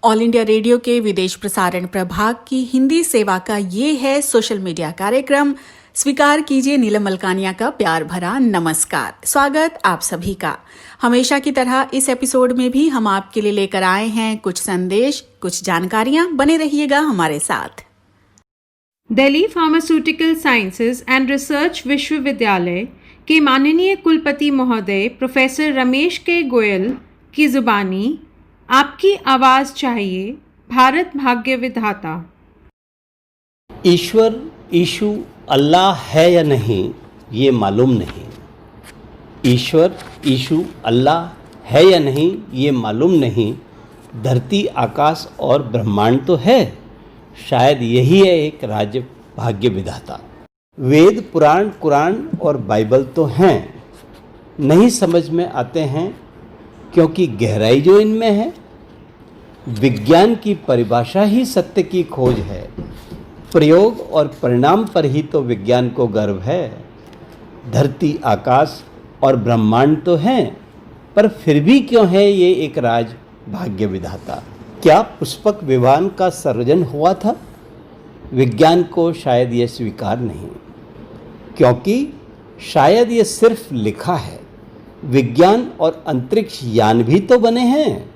All India radio के विदेश प्रसारण प्रभाग की हिंदी सेवा का ये है सोशल मीडिया कार्यक्रम। स्वीकार कीजिए नीलम मलकानिया का प्यार भरा नमस्कार। स्वागत आप सभी का। हमेशा की तरह इस एपिसोड में भी हम आपके लिए लेकर आए हैं कुछ संदेश, कुछ जानकारियां। बने रहिएगा हमारे साथ। Delhi pharmaceutical sciences and research विश्वविद्यालय के माननीय कुलपति महोदय प्रोफेसर रमेश के गोयल की जुबानी आपकी आवाज़ चाहिए, भारत भाग्य विधाता। ईश्वर ईशु अल्लाह है या नहीं ये मालूम नहीं। ईश्वर ईशु अल्लाह है या नहीं ये मालूम नहीं। धरती आकाश और ब्रह्मांड तो है, शायद यही है एक राज्य भाग्य विधाता। वेद पुराण कुरान और बाइबल तो हैं, नहीं समझ में आते हैं क्योंकि गहराई जो इनमें है। विज्ञान की परिभाषा ही सत्य की खोज है, प्रयोग और परिणाम पर ही तो विज्ञान को गर्व है। धरती आकाश और ब्रह्मांड तो हैं, पर फिर भी क्यों है ये एक राज भाग्य विधाता। क्या पुष्पक विमान का सृजन हुआ था? विज्ञान को शायद ये स्वीकार नहीं, क्योंकि शायद ये सिर्फ लिखा है। विज्ञान और अंतरिक्ष यान भी तो बने हैं,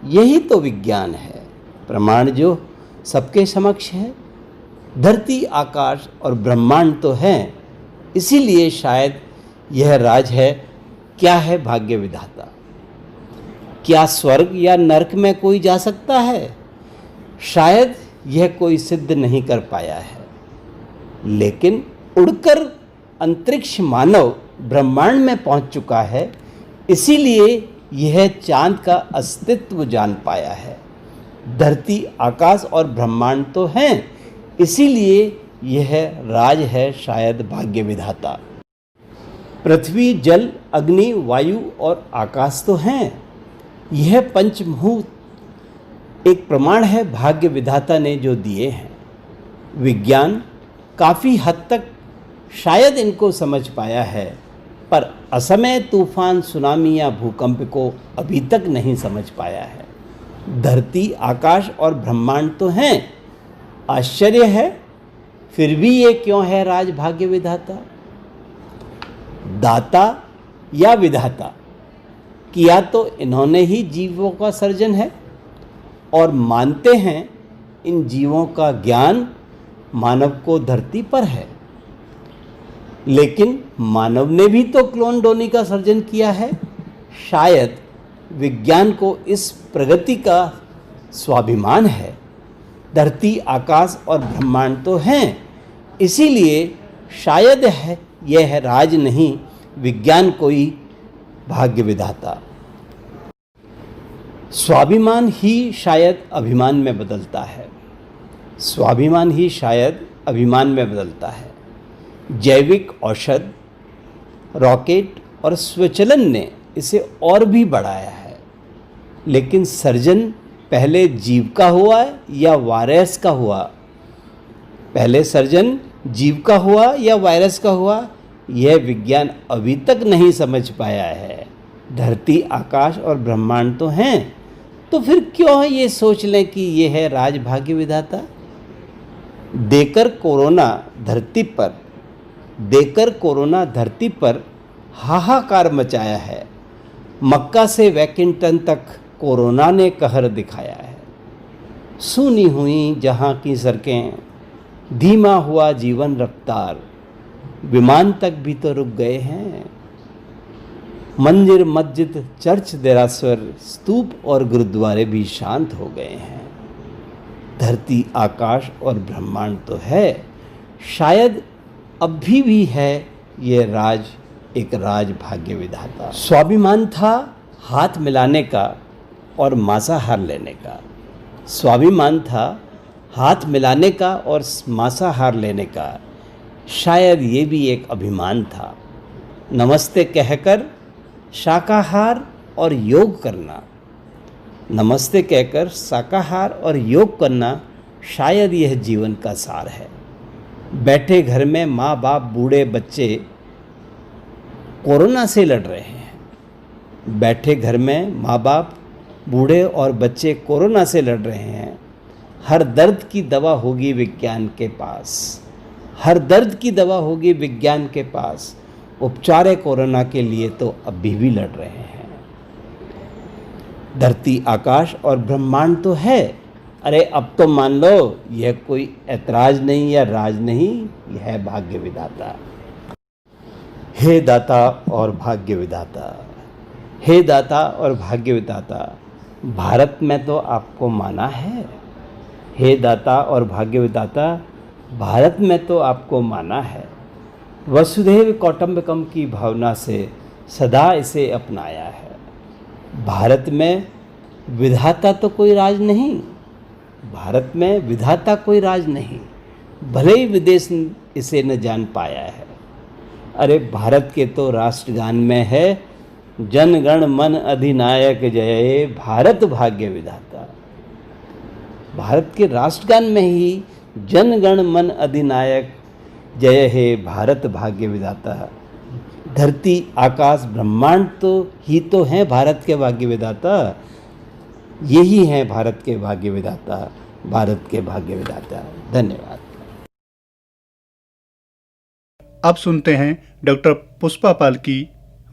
यही तो विज्ञान है। प्रमाण जो सबके समक्ष है। धरती आकाश और ब्रह्मांड तो हैं, इसीलिए शायद यह राज है। क्या है भाग्य विधाता? क्या स्वर्ग या नरक में कोई जा सकता है? शायद यह कोई सिद्ध नहीं कर पाया है, लेकिन उड़कर अंतरिक्ष मानव ब्रह्मांड में पहुंच चुका है, इसीलिए यह चांद का अस्तित्व जान पाया है। धरती आकाश और ब्रह्मांड तो हैं, इसीलिए यह राज है शायद भाग्य विधाता। पृथ्वी जल अग्नि वायु और आकाश तो हैं, यह पंचभूत एक प्रमाण है भाग्य विधाता ने जो दिए हैं। विज्ञान काफ़ी हद तक शायद इनको समझ पाया है, पर असमय तूफान सुनामी या भूकंप को अभी तक नहीं समझ पाया है। धरती आकाश और ब्रह्मांड तो हैं, आश्चर्य है फिर भी ये क्यों है राज भाग्य विधाता। दाता या विधाता, किया तो इन्होंने ही जीवों का सृजन है, और मानते हैं इन जीवों का ज्ञान मानव को धरती पर है। लेकिन मानव ने भी तो क्लोन डोनी का सर्जन किया है। शायद विज्ञान को इस प्रगति का स्वाभिमान है। धरती आकाश और ब्रह्मांड तो हैं, इसीलिए शायद है यह राज नहीं विज्ञान कोई भाग्य विधाता। स्वाभिमान ही शायद अभिमान में बदलता है। स्वाभिमान ही शायद अभिमान में बदलता है। जैविक औषध, रॉकेट और स्वचलन ने इसे और भी बढ़ाया है, लेकिन सर्जन पहले जीव का हुआ या वायरस का हुआ? पहले सर्जन जीव का हुआ या वायरस का हुआ, यह विज्ञान अभी तक नहीं समझ पाया है। धरती आकाश और ब्रह्मांड तो हैं, तो फिर क्यों ये सोच लें कि यह है राज भाग्य विधाता। देकर कोरोना धरती पर हाहाकार मचाया है। मक्का से वैकिंगटन तक कोरोना ने कहर दिखाया है। सूनी हुई जहाँ की सड़कें, धीमा हुआ जीवन रफ्तार, विमान तक भी तो रुक गए हैं। मंदिर मस्जिद चर्च देरासर स्तूप और गुरुद्वारे भी शांत हो गए हैं। धरती आकाश और ब्रह्मांड तो है, शायद अब भी है ये राज एक राज भाग्य विधाता। स्वाभिमान था हाथ मिलाने का और मांसाहार लेने का। स्वाभिमान था हाथ मिलाने का और मांसाहार लेने का, शायद ये भी एक अभिमान था। नमस्ते कहकर शाकाहार और योग करना, नमस्ते कहकर शाकाहार और योग करना, शायद यह जीवन का सार है। बैठे घर में माँ बाप बूढ़े बच्चे कोरोना से लड़ रहे हैं। बैठे घर में माँ बाप बूढ़े और बच्चे कोरोना से लड़ रहे हैं। हर दर्द की दवा होगी विज्ञान के पास, हर दर्द की दवा होगी विज्ञान के पास। उपचार है कोरोना के लिए तो अभी भी लड़ रहे हैं। धरती आकाश और ब्रह्मांड तो है, अरे अब तो मान लो यह कोई ऐतराज नहीं या राज नहीं, यह है भाग्य विधाता। हे दाता और भाग्य विधाता, हे दाता और भाग्य विधाता, भारत में तो आपको माना है। हे दाता और भाग्य विधाता, भारत में तो आपको माना है। वसुधैव कौटुंबकम की भावना से सदा इसे अपनाया है। भारत में विधाता तो कोई राज नहीं, भारत में विधाता कोई राज नहीं, भले ही विदेश इसे न जान पाया है। अरे भारत के तो राष्ट्रगान में है, जन गण मन अधिनायक जय भारत भाग्य विधाता। भारत के राष्ट्रगान में ही जन गण मन अधिनायक जय हे भारत भाग्य विधाता। धरती आकाश ब्रह्मांड तो हैं भारत के भाग्य विधाता, यही हैं भारत के भाग्य विधाता, भारत के भाग्य विधाता। धन्यवाद। अब सुनते हैं डॉक्टर पुष्पा पाल की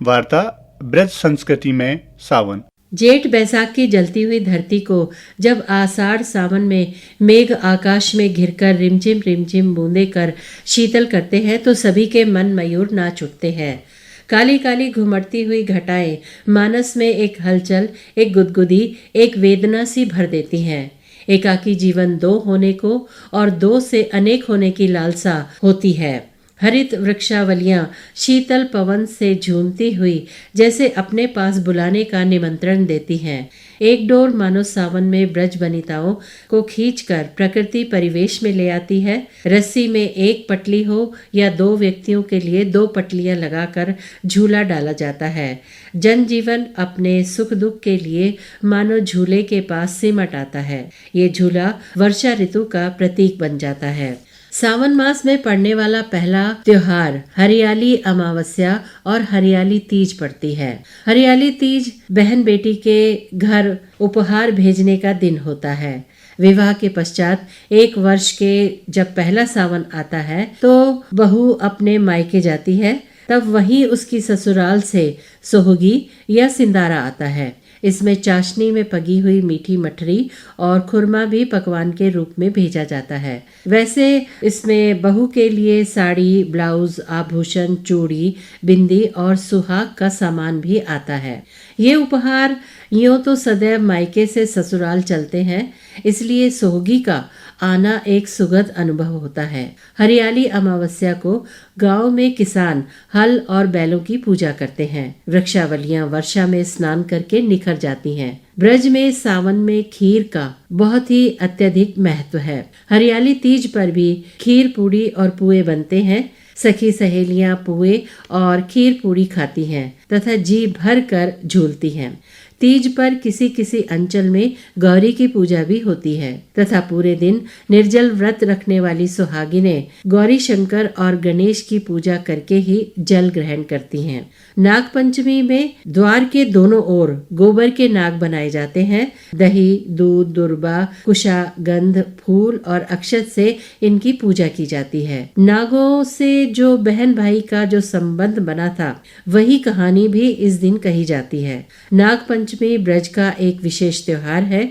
वार्ता ब्रज संस्कृति में सावन। जेठ बैसाख की जलती हुई धरती को जब आषाढ़ सावन में मेघ आकाश में घिरकर रिमझिम रिमझिम बूंदे कर शीतल करते हैं तो सभी के मन मयूर नाच उठते हैं। काली काली घुमड़ती हुई घटाएं मानस में एक हलचल, एक गुदगुदी, एक वेदना सी भर देती हैं। एकाकी जीवन दो होने को और दो से अनेक होने की लालसा होती है। हरित वृक्षावलियां शीतल पवन से झूमती हुई जैसे अपने पास बुलाने का निमंत्रण देती हैं। एक डोर मानो सावन में ब्रज वनिताओं को खींचकर प्रकृति परिवेश में ले आती है। रस्सी में एक पटली हो या दो व्यक्तियों के लिए दो पटलियां लगाकर झूला डाला जाता है। जनजीवन अपने सुख दुख के लिए मानो झूले के पास सिमट आता है। ये झूला वर्षा ऋतु का प्रतीक बन जाता है। सावन मास में पड़ने वाला पहला त्योहार हरियाली अमावस्या और हरियाली तीज पड़ती है। हरियाली तीज बहन बेटी के घर उपहार भेजने का दिन होता है। विवाह के पश्चात एक वर्ष के जब पहला सावन आता है तो बहू अपने मायके जाती है, तब वहीं उसकी ससुराल से सोहगी या सिंदारा आता है। इसमें चाशनी में पकी हुई मीठी मठरी और खुरमा भी पकवान के रूप में भेजा जाता है। वैसे इसमें बहू के लिए साड़ी, ब्लाउज, आभूषण, चूड़ी, बिंदी और सुहाग का सामान भी आता है। ये उपहार यूं तो सदैव मायके से ससुराल चलते हैं, इसलिए सोहगी का आना एक सुखद अनुभव होता है। हरियाली अमावस्या को गांव में किसान हल और बैलों की पूजा करते हैं। वृक्षावलियां वर्षा में स्नान करके निखर जाती हैं। ब्रज में सावन में खीर का बहुत ही अत्यधिक महत्व है। हरियाली तीज पर भी खीर पूड़ी और पुए बनते हैं। सखी सहेलियां पुए और खीर पूड़ी खाती हैं तथा जी भर कर झूलती हैं। तीज पर किसी किसी अंचल में गौरी की पूजा भी होती है तथा पूरे दिन निर्जल व्रत रखने वाली सुहागिनें गौरी शंकर और गणेश की पूजा करके ही जल ग्रहण करती हैं। नाग पंचमी में द्वार के दोनों ओर गोबर के नाग बनाए जाते हैं। दही, दूध, दुर्बा, कुशा, गंध, फूल और अक्षत से इनकी पूजा की जाती है। नागों से जो बहन भाई का जो संबंध बना था वही कहानी भी इस दिन कही जाती है। नाग पंचमी ब्रज का एक विशेष त्योहार है।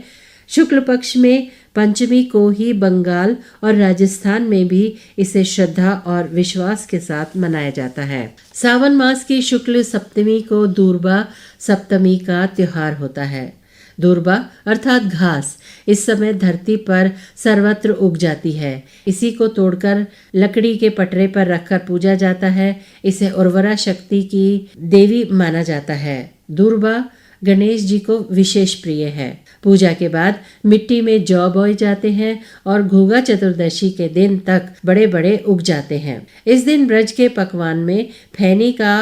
शुक्ल पक्ष में पंचमी को ही बंगाल और राजस्थान में भी इसे श्रद्धा और विश्वास के साथ मनाया जाता है। सावन मास की शुक्ल सप्तमी को दूर्बा सप्तमी का त्योहार होता है। दूर्बा अर्थात घास इस समय धरती पर सर्वत्र उग जाती है। इसी को तोड़कर लकड़ी के पटरे पर रखकर पूजा जाता है। इसे उर्वरा शक्ति की देवी माना जाता है। दूर्बा गणेश जी को विशेष प्रिय है। पूजा के बाद मिट्टी में जौ बोए जाते हैं और घुघा चतुर्दशी के दिन तक बड़े बड़े उग जाते हैं। इस दिन ब्रज के पकवान में फैनी का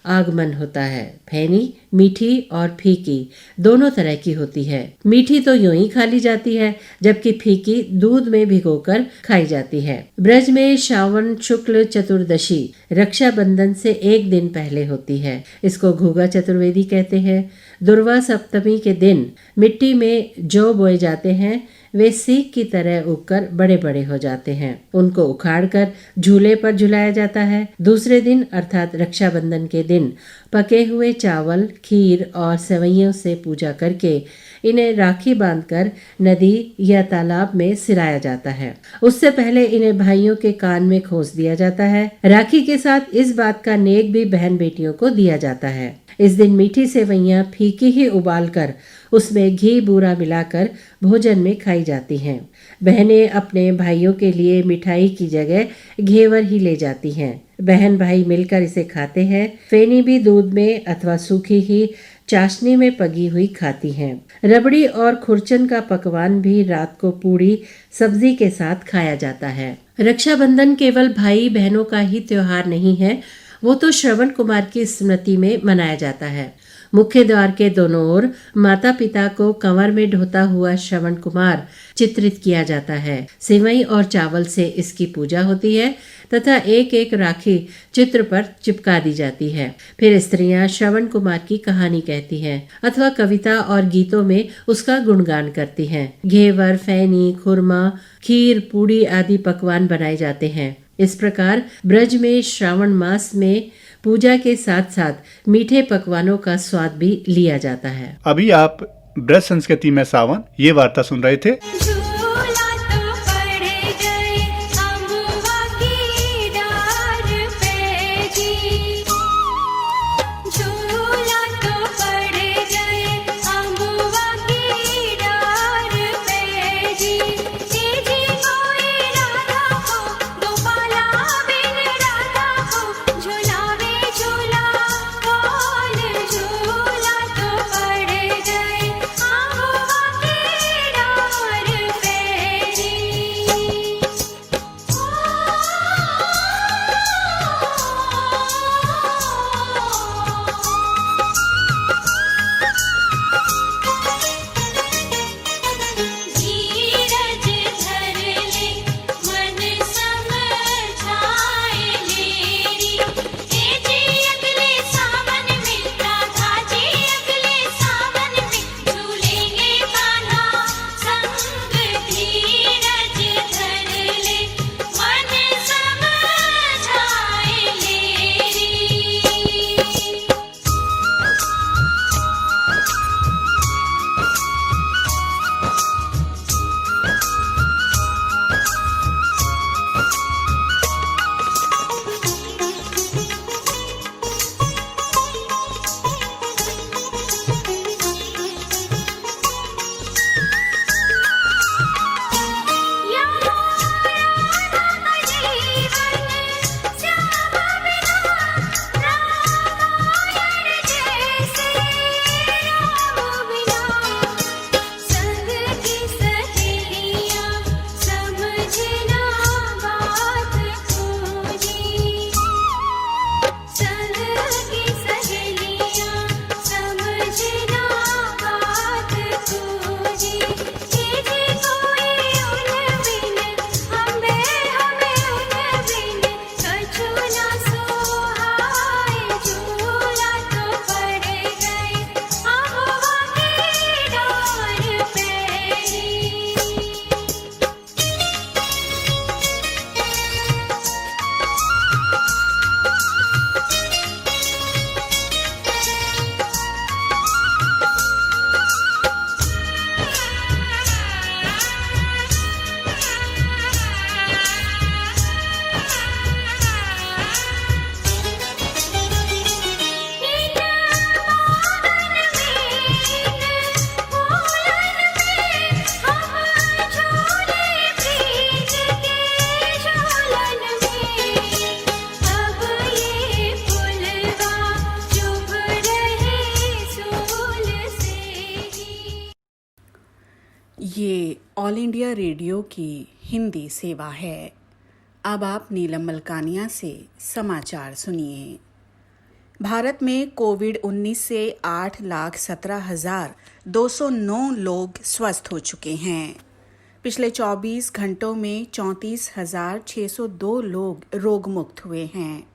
आगमन होता है। फैनी मीठी और फीकी दोनों तरह की होती है। मीठी तो यूं ही खा ली जाती है, जबकि फीकी दूध में भिगोकर खाई जाती है। ब्रज में श्रावण शुक्ल चतुर्दशी रक्षाबंधन से एक दिन पहले होती है। इसको घुघा चतुर्वेदी कहते हैं। दुर्वा सप्तमी के दिन मिट्टी में जौ बोए जाते हैं, वे सीख की तरह उगकर बड़े बड़े हो जाते हैं। उनको उखाड़कर झूले पर झुलाया जाता है। दूसरे दिन अर्थात रक्षाबंधन के दिन पके हुए चावल, खीर और सेवइयों से पूजा करके इन्हें राखी बांधकर नदी या तालाब में सिराया जाता है। उससे पहले इन्हें भाइयों के कान में खोस दिया जाता है। राखी के साथ इस बात का नेक भी बहन बेटियों को दिया जाता है। इस दिन मीठी सेवइयां फीकी ही उबालकर उसमें घी बूरा मिलाकर भोजन में खाई जाती हैं। बहनें अपने भाइयों के लिए मिठाई की जगह घेवर ही ले जाती हैं। बहन भाई मिलकर इसे खाते हैं। फेनी भी दूध में अथवा सूखी ही चाशनी में पकी हुई खाती हैं। रबड़ी और खुरचन का पकवान भी रात को पूड़ी सब्जी के साथ खाया जाता है। रक्षाबंधन केवल भाई बहनों का ही त्योहार नहीं है, वो तो श्रवण कुमार की स्मृति में मनाया जाता है। मुख्य द्वार के दोनों ओर माता पिता को कंवर में ढोता हुआ श्रवण कुमार चित्रित किया जाता है। सेवई और चावल से इसकी पूजा होती है तथा एक एक राखी चित्र पर चिपका दी जाती है। फिर स्त्रियां श्रवण कुमार की कहानी कहती हैं अथवा कविता और गीतों में उसका गुणगान करती हैं। घेवर, फैनी, खुरमा, खीर, पूड़ी आदि पकवान बनाए जाते हैं। इस प्रकार ब्रज में श्रावण मास में पूजा के साथ साथ मीठे पकवानों का स्वाद भी लिया जाता है। अभी आप ब्रज संस्कृति में सावन ये वार्ता सुन रहे थे। ये ऑल इंडिया रेडियो की हिंदी सेवा है। अब आप नीलम मलकानिया से समाचार सुनिए। भारत में कोविड-19 से 8,17,209 लोग स्वस्थ हो चुके हैं। पिछले 24 घंटों में 34,602 लोग रोग मुक्त हुए हैं।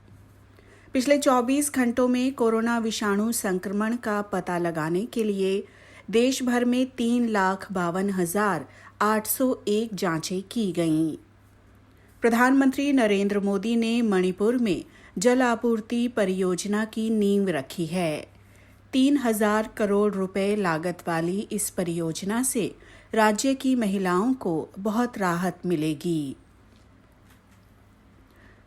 पिछले 24 घंटों में कोरोना विषाणु संक्रमण का पता लगाने के लिए देश भर में 3,52,801 जांचें की गईं। प्रधानमंत्री नरेंद्र मोदी ने मणिपुर में जल आपूर्ति परियोजना की नींव रखी है। 3,000 करोड़ रुपए लागत वाली इस परियोजना से राज्य की महिलाओं को बहुत राहत मिलेगी।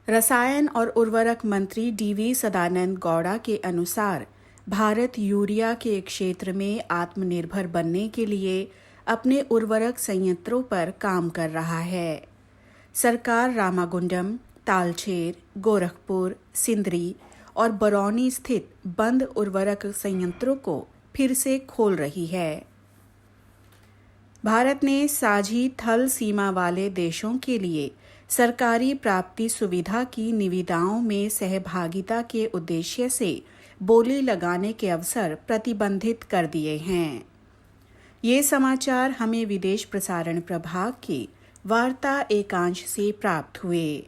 रसायन और उर्वरक मंत्री डीवी सदानंद गौड़ा के अनुसार भारत यूरिया के क्षेत्र में आत्मनिर्भर बनने के लिए अपने उर्वरक संयंत्रों पर काम कर रहा है। सरकार रामागुंडम, तालचेर, गोरखपुर, सिंदरी और बरौनी स्थित बंद उर्वरक संयंत्रों को फिर से खोल रही है। भारत ने साझी थल सीमा वाले देशों के लिए सरकारी प्राप्ति सुविधा की निविदाओं में सहभागिता के उद्देश्य से बोली लगाने के अवसर प्रतिबंधित कर दिए हैं। ये समाचार हमें विदेश प्रसारण प्रभाग की वार्ता एकांश से प्राप्त हुए।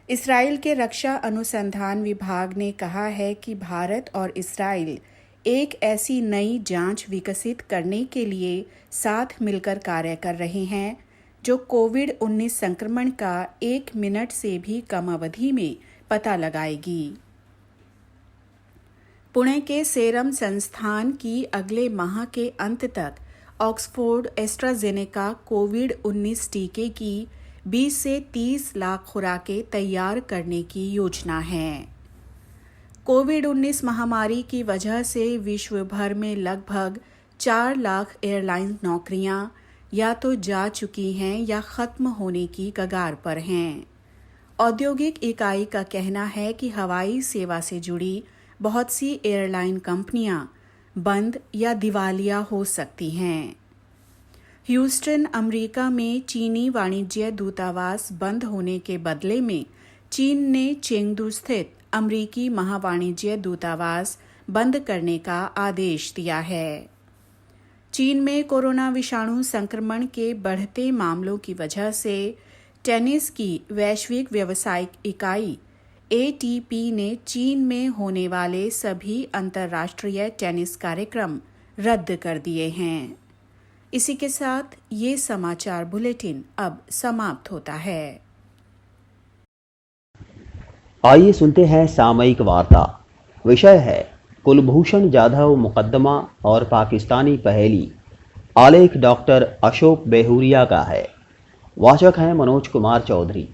इस्राएल के रक्षा अनुसंधान विभाग ने कहा है कि भारत और इस्राएल एक ऐसी नई जांच विकसित करने के लिए साथ मिलकर कार्य कर रहे हैं जो कोविड-19 संक्रमण का 1 मिनट से भी कम अवधि में पता लगाएगी। पुणे के सेरम संस्थान की अगले माह के अंत तक ऑक्सफोर्ड एस्ट्राजेनेका कोविड-19 टीके की 20 से 30 लाख खुराकें तैयार करने की योजना है। कोविड-19 महामारी की वजह से विश्व भर में लगभग 4 लाख एयरलाइन नौकरियां या तो जा चुकी हैं या खत्म होने की कगार पर हैं। औद्योगिक इकाई का कहना है कि हवाई सेवा से जुड़ी बहुत सी एयरलाइन कंपनियां बंद या दिवालिया हो सकती हैं। ह्यूस्टन, अमेरिका में चीनी वाणिज्य दूतावास बंद होने के बदले में चीन ने चेंगदू स्थित अमेरिकी महावाणिज्य दूतावास बंद करने का आदेश दिया है। चीन में कोरोना विषाणु संक्रमण के बढ़ते मामलों की वजह से टेनिस की वैश्विक व्यावसायिक इकाई ATP ने चीन में होने वाले सभी अंतर्राष्ट्रीय टेनिस कार्यक्रम रद्द कर दिए हैं। इसी के साथ ये समाचार बुलेटिन अब समाप्त होता है। आइए सुनते हैं सामयिक वार्ता। विषय है कुलभूषण जाधव मुकदमा और पाकिस्तानी पहेली। आलेख डॉक्टर अशोक बेहुरिया का है। वाचक हैं मनोज कुमार चौधरी।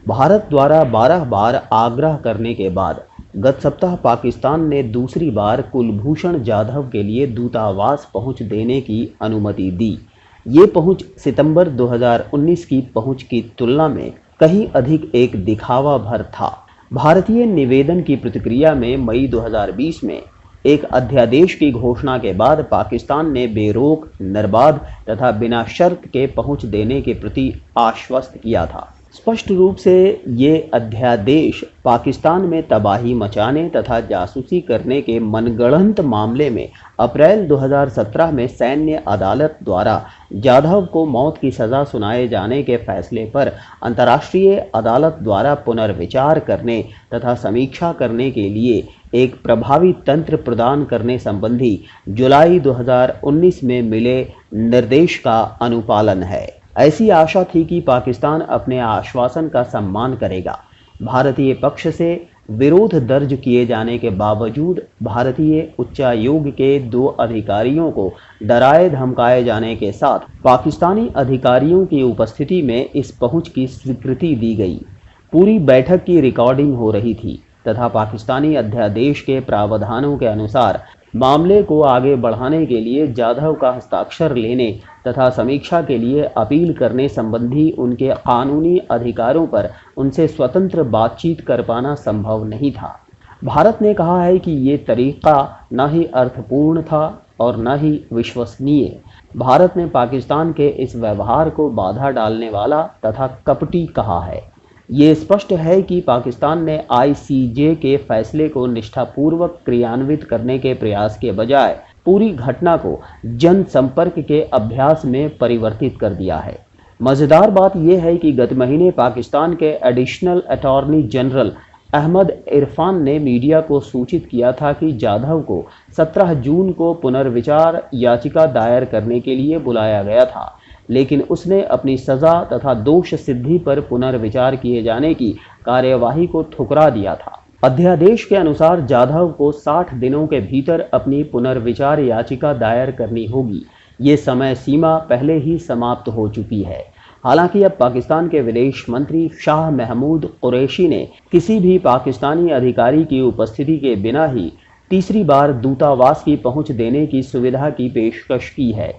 भारत द्वारा 12 बार आग्रह करने के बाद गत सप्ताह पाकिस्तान ने दूसरी बार कुलभूषण जाधव के लिए दूतावास पहुंच देने की अनुमति दी। ये पहुंच सितंबर 2019 की पहुंच की तुलना में कहीं अधिक एक दिखावा भर था। भारतीय निवेदन की प्रतिक्रिया में मई 2020 में एक अध्यादेश की घोषणा के बाद पाकिस्तान ने बेरोक, निर्बाध तथा बिना शर्त के पहुंच देने के प्रति आश्वस्त किया था। स्पष्ट रूप से ये अध्यादेश पाकिस्तान में तबाही मचाने तथा जासूसी करने के मनगढ़ंत मामले में अप्रैल 2017 में सैन्य अदालत द्वारा जाधव को मौत की सज़ा सुनाए जाने के फैसले पर अंतर्राष्ट्रीय अदालत द्वारा पुनर्विचार करने तथा समीक्षा करने के लिए एक प्रभावी तंत्र प्रदान करने संबंधी जुलाई 2019 में मिले निर्देश का अनुपालन है। ऐसी आशा थी कि पाकिस्तान अपने आश्वासन का सम्मान करेगा। भारतीय पक्ष से विरोध दर्ज किए जाने के बावजूद भारतीय उच्चायोग के 2 अधिकारियों को डराए धमकाए जाने के साथ पाकिस्तानी अधिकारियों की उपस्थिति में इस पहुंच की स्वीकृति दी गई। पूरी बैठक की रिकॉर्डिंग हो रही थी तथा पाकिस्तानी अध्यादेश के प्रावधानों के अनुसार मामले को आगे बढ़ाने के लिए जाधव का हस्ताक्षर लेने तथा समीक्षा के लिए अपील करने संबंधी उनके कानूनी अधिकारों पर उनसे स्वतंत्र बातचीत कर पाना संभव नहीं था। भारत ने कहा है कि ये तरीका न ही अर्थपूर्ण था और न ही विश्वसनीय। भारत ने पाकिस्तान के इस व्यवहार को बाधा डालने वाला तथा कपटी कहा है। ये स्पष्ट है कि पाकिस्तान ने ICJ के फैसले को निष्ठापूर्वक क्रियान्वित करने के प्रयास के बजाय पूरी घटना को जनसंपर्क के अभ्यास में परिवर्तित कर दिया है। मज़ेदार बात यह है कि गत महीने पाकिस्तान के additional attorney general Ahmad Irfan ने मीडिया को सूचित किया था कि जाधव को 17 जून को पुनर्विचार याचिका दायर करने के लिए बुलाया गया था, लेकिन उसने अपनी सजा तथा दोष सिद्धि पर पुनर्विचार किए जाने की कार्यवाही को ठुकरा दिया था। अध्यादेश के अनुसार जाधव को 60 दिनों के भीतर अपनी पुनर्विचार याचिका दायर करनी होगी। ये समय सीमा पहले ही समाप्त हो चुकी है। हालांकि अब पाकिस्तान के विदेश मंत्री शाह महमूद कुरैशी ने किसी भी पाकिस्तानी अधिकारी की उपस्थिति के बिना ही तीसरी बार दूतावास की पहुंच देने की सुविधा की पेशकश की है।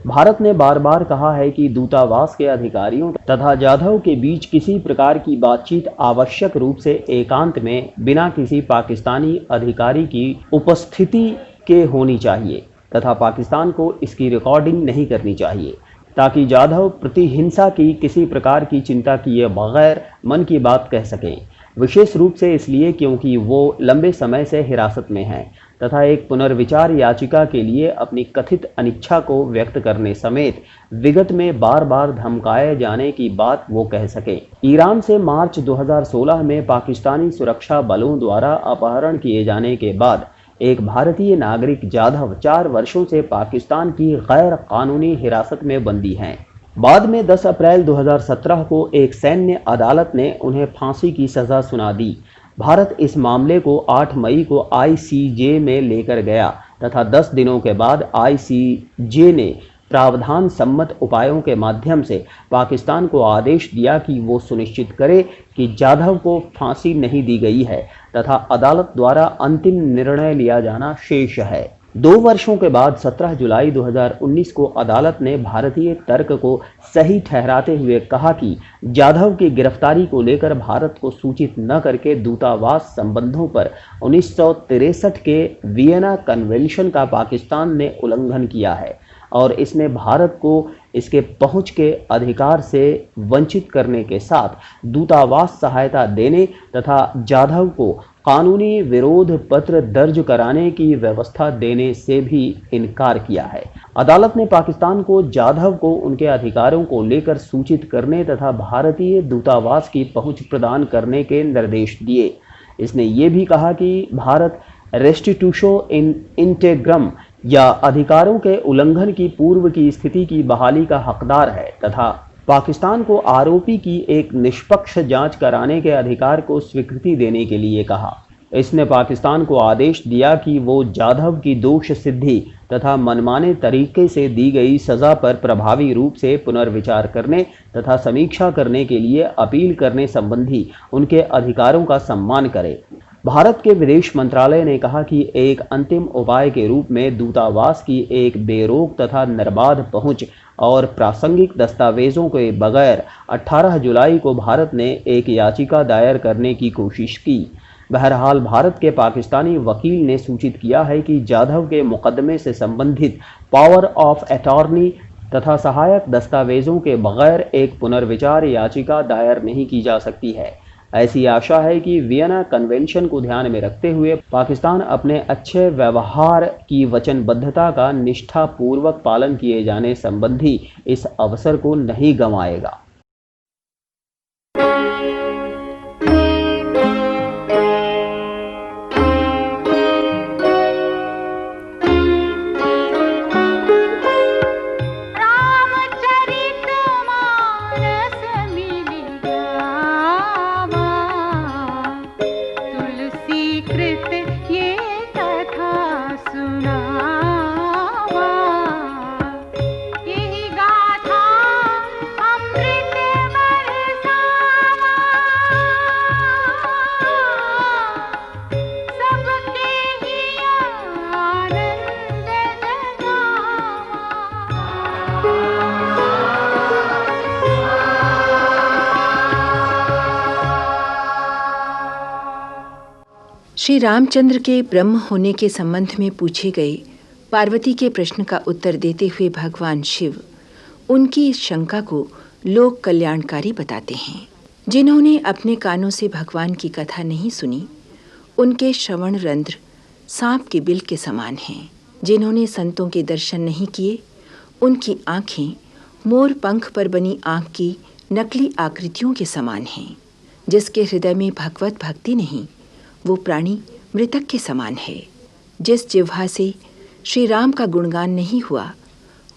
भारत ने बार बार कहा है कि दूतावास के अधिकारियों तथा जाधव के बीच किसी प्रकार की बातचीत आवश्यक रूप से एकांत में बिना किसी पाकिस्तानी अधिकारी की उपस्थिति के होनी चाहिए तथा पाकिस्तान को इसकी रिकॉर्डिंग नहीं करनी चाहिए, ताकि जाधव प्रतिहिंसा की किसी प्रकार की चिंता किए बगैर मन की बात कह सकें। विशेष रूप से इसलिए क्योंकि वो लंबे समय से हिरासत में हैं तथा एक पुनर्विचार याचिका के लिए अपनी कथित अनिच्छा को व्यक्त करने समेत विगत में बार बार धमकाए जाने की बात वो कह सकें। ईरान से मार्च 2016 में पाकिस्तानी सुरक्षा बलों द्वारा अपहरण किए जाने के बाद एक भारतीय नागरिक जाधव 4 वर्षों से पाकिस्तान की गैर कानूनी हिरासत में बंदी हैं। बाद में 10 अप्रैल 2017 को एक सैन्य अदालत ने उन्हें फांसी की सजा सुना दी। भारत इस मामले को 8 मई को ICJ में लेकर गया तथा 10 दिनों के बाद ICJ ने प्रावधान सम्मत उपायों के माध्यम से पाकिस्तान को आदेश दिया कि वो सुनिश्चित करे कि जाधव को फांसी नहीं दी गई है तथा अदालत द्वारा अंतिम निर्णय लिया जाना शेष है। 2 वर्षों के बाद 17 जुलाई 2019 को अदालत ने भारतीय तर्क को सही ठहराते हुए कहा कि जाधव की गिरफ्तारी को लेकर भारत को सूचित न करके दूतावास संबंधों पर 1963 के वियना कन्वेंशन का पाकिस्तान ने उल्लंघन किया है और इसमें भारत को इसके पहुंच के अधिकार से वंचित करने के साथ दूतावास सहायता देने तथा जाधव को कानूनी विरोध पत्र दर्ज कराने की व्यवस्था देने से भी इनकार किया है। अदालत ने पाकिस्तान को जाधव को उनके अधिकारों को लेकर सूचित करने तथा भारतीय दूतावास की पहुंच प्रदान करने के निर्देश दिए। इसने ये भी कहा कि भारत रेस्टिट्यूशो इन इंटेग्रम या अधिकारों के उल्लंघन की पूर्व की स्थिति की बहाली का हकदार है तथा पाकिस्तान को आरोपी की एक निष्पक्ष जांच कराने के अधिकार को स्वीकृति देने के लिए कहा। इसने पाकिस्तान को आदेश दिया कि वो जाधव की दोष सिद्धि तथा मनमाने तरीके से दी गई सजा पर प्रभावी रूप से पुनर्विचार करने तथा समीक्षा करने के लिए अपील करने संबंधी उनके अधिकारों का सम्मान करे। भारत के विदेश मंत्रालय ने कहा कि एक अंतिम उपाय के रूप में दूतावास की एक बेरोक तथा निर्बाध पहुंच और प्रासंगिक दस्तावेजों के बगैर 18 जुलाई को भारत ने एक याचिका दायर करने की कोशिश की। बहरहाल भारत के पाकिस्तानी वकील ने सूचित किया है कि जाधव के मुकदमे से संबंधित पावर ऑफ अटॉर्नी तथा सहायक दस्तावेजों के बगैर एक पुनर्विचार याचिका दायर नहीं की जा सकती है। ऐसी आशा है कि वियना कन्वेंशन को ध्यान में रखते हुए पाकिस्तान अपने अच्छे व्यवहार की वचनबद्धता का निष्ठापूर्वक पालन किए जाने संबंधी इस अवसर को नहीं गंवाएगा। श्री रामचंद्र के ब्रह्म होने के संबंध में पूछे गए पार्वती के प्रश्न का उत्तर देते हुए भगवान शिव उनकी इस शंका को लोक कल्याणकारी बताते हैं। जिन्होंने अपने कानों से भगवान की कथा नहीं सुनी, उनके श्रवण रंध्र सांप के बिल के समान हैं। जिन्होंने संतों के दर्शन नहीं किए, उनकी आँखें मोर पंख पर बनी आँख की नकली आकृतियों के समान हैं। जिसके हृदय में भगवत भक्ति नहीं, वो प्राणी मृतक के समान है। जिस जिह्वा से श्री राम का गुणगान नहीं हुआ,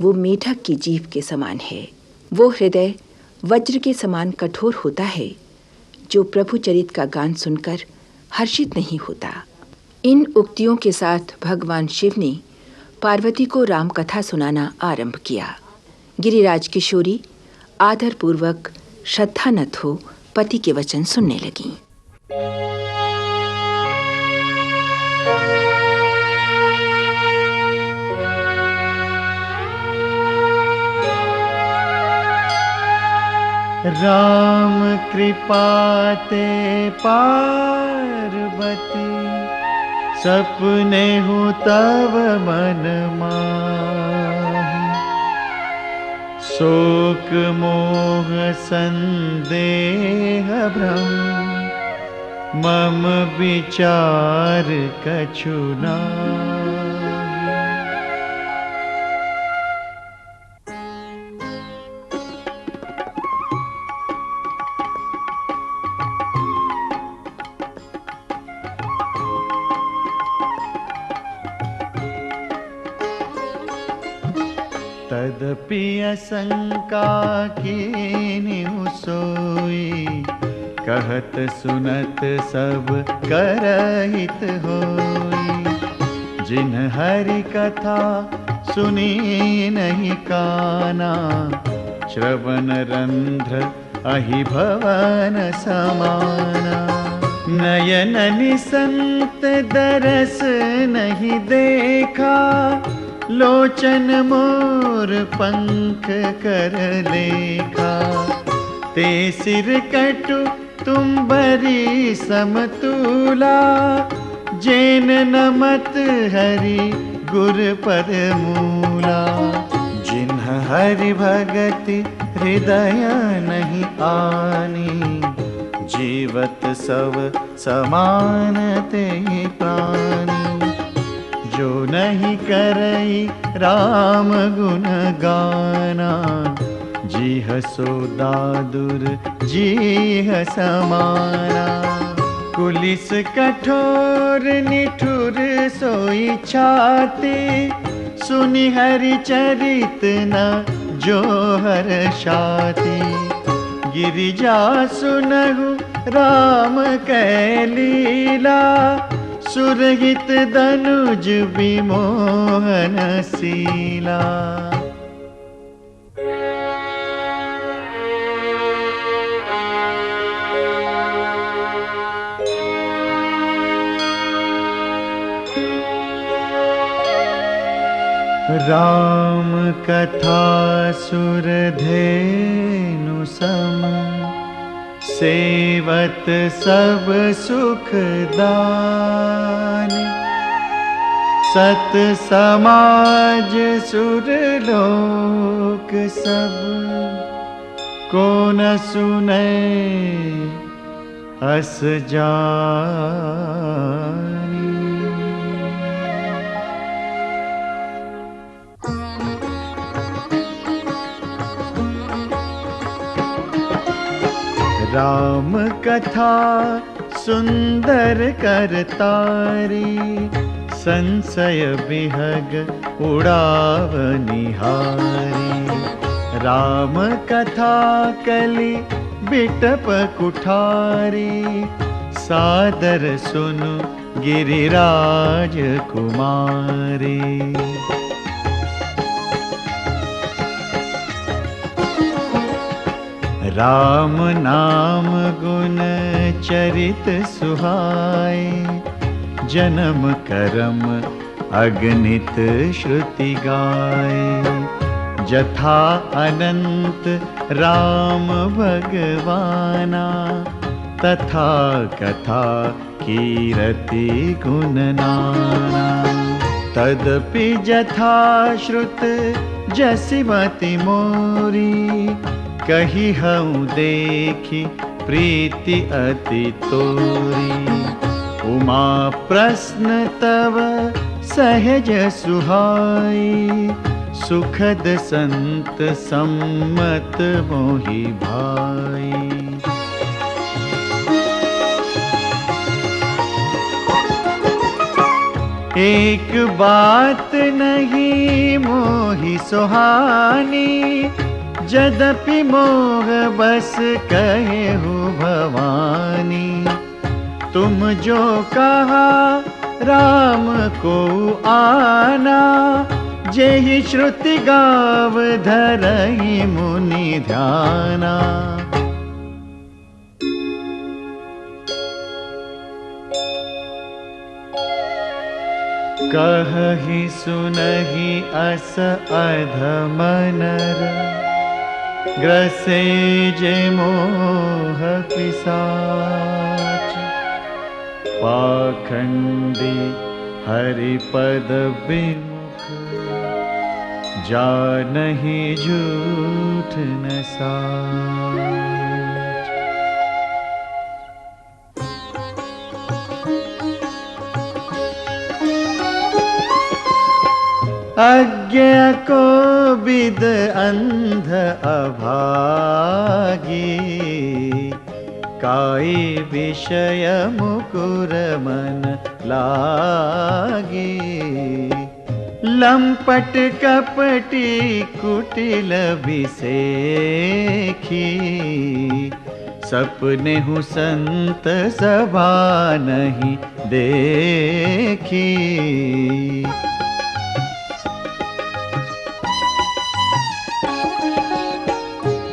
वो मेढक की जीभ के समान है। वो हृदय वज्र के समान कठोर होता है जो प्रभु चरित का गान सुनकर हर्षित नहीं होता। इन उक्तियों के साथ भगवान शिव ने पार्वती को राम कथा सुनाना आरंभ किया। गिरिराज किशोरी आदरपूर्वक श्रद्धानत हो पति के वचन सुनने लगीं। राम कृपाते पार्वती, सपने हूँ तव मन माहि। शोक मोह संदेह भ्रम, मम विचार कछु नाहि। तदपि असंका कीन्यु सोई, कहत सुनत सब करहित होई। जिन हरि कथा सुनी नहीं काना, श्रवण रंध्र अहि भवन समाना। नयन निसंत दरस नहीं देखा, लोचन मोर पंख कर लेखा। ते सिर कटु तुम बरी समतूला, जैन नमत हरि गुर पर मूला। जिन्ह हरि भगति हृदय नहीं आनी, जीवत सब समान ते प्राणी। जो नहीं करई राम गुण गाना, जीह सो दादुर जीह समाना। कुलिस कठोर निठुर सोई छाती, सुनि हरि चरित न जो हर्षाति। गिरिजा सुनहु राम कै लीला, सुरहित दनुज विमोहन शीला। राम कथा सुरधेनु सम, सेवत सब सुख दान। सत समाज सुरलोक सब, को न सुने अस जानी। राम कथा सुंदर करतारी, संशय विहग उड़ावनिहारी। राम कथा कलि बिटप कुठारी, सादर सुनु गिरिराज कुमारी। राम नाम गुण चरित सुहाए, जन्म करम अगणित श्रुति गाए। जथा अनंत राम भगवाना, तथा कथा कीरति गुण नाना। तदपि जथा श्रुत जसिमति मोरी, कही हूँ देखी प्रीति अति तोरी। उमा प्रश्न तव सहज सुहाई, सुखद संत सम्मत मोहि भाई। एक बात नहीं मोहि सुहानी, यद्यपि मोह बस कहेहु भवानी। तुम जो कहा राम को आना, जेहि श्रुति गाव धरई मुनि ध्याना। कहहि सुनहि अस अधम नर, ग्रसे जे मोह पिशाच। पाखंडी हरिपद विमुख, जानहि झूठ न साच। अज्ञ को विद अंध अभागी, काई विषय मुकुर मन लागी। लंपट कपटी कुटिल विसेखी, सपने हूँ संत सभा नहीं देखी।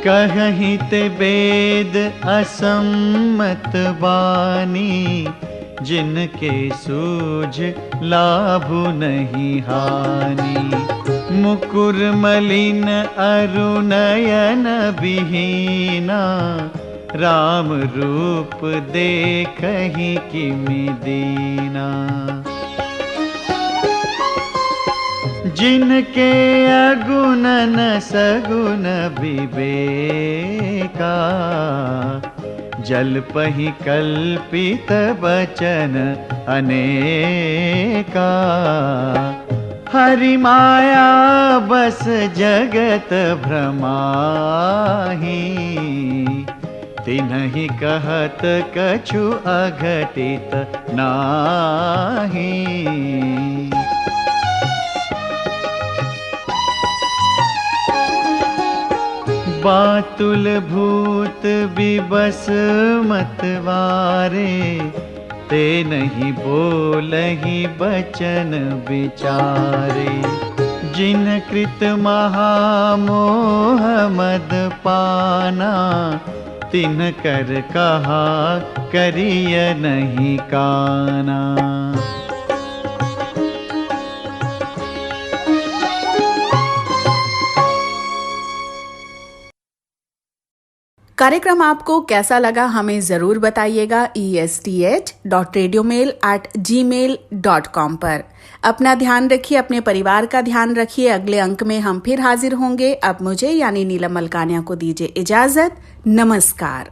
कहहि ते वेद असम्मत वाणी, जिनके सूझ लाभु नहीं हानि। मुकुर मलिन अरुनयन विहीना, राम रूप देखहि किमि दीना। जिनके अगुण न सगुण विवेका, जल्पहि कल्पित वचन अनेका। हरि माया बस जगत भ्रमाहि, तिन्हि कहत कछु अघटित नाहि। बातुल भूत विबस मतवारे, ते नहीं बोलहि बचन विचारे। जिन कृत महामोह मद पाना, तिन कर कहा करिय नहीं काना। कार्यक्रम आपको कैसा लगा हमें ज़रूर बताइएगा esth.radiomail@gmail.com पर। अपना ध्यान रखिए, अपने परिवार का ध्यान रखिए। अगले अंक में हम फिर हाजिर होंगे। अब मुझे यानी नीलम मलकानिया को दीजिए इजाज़त। नमस्कार।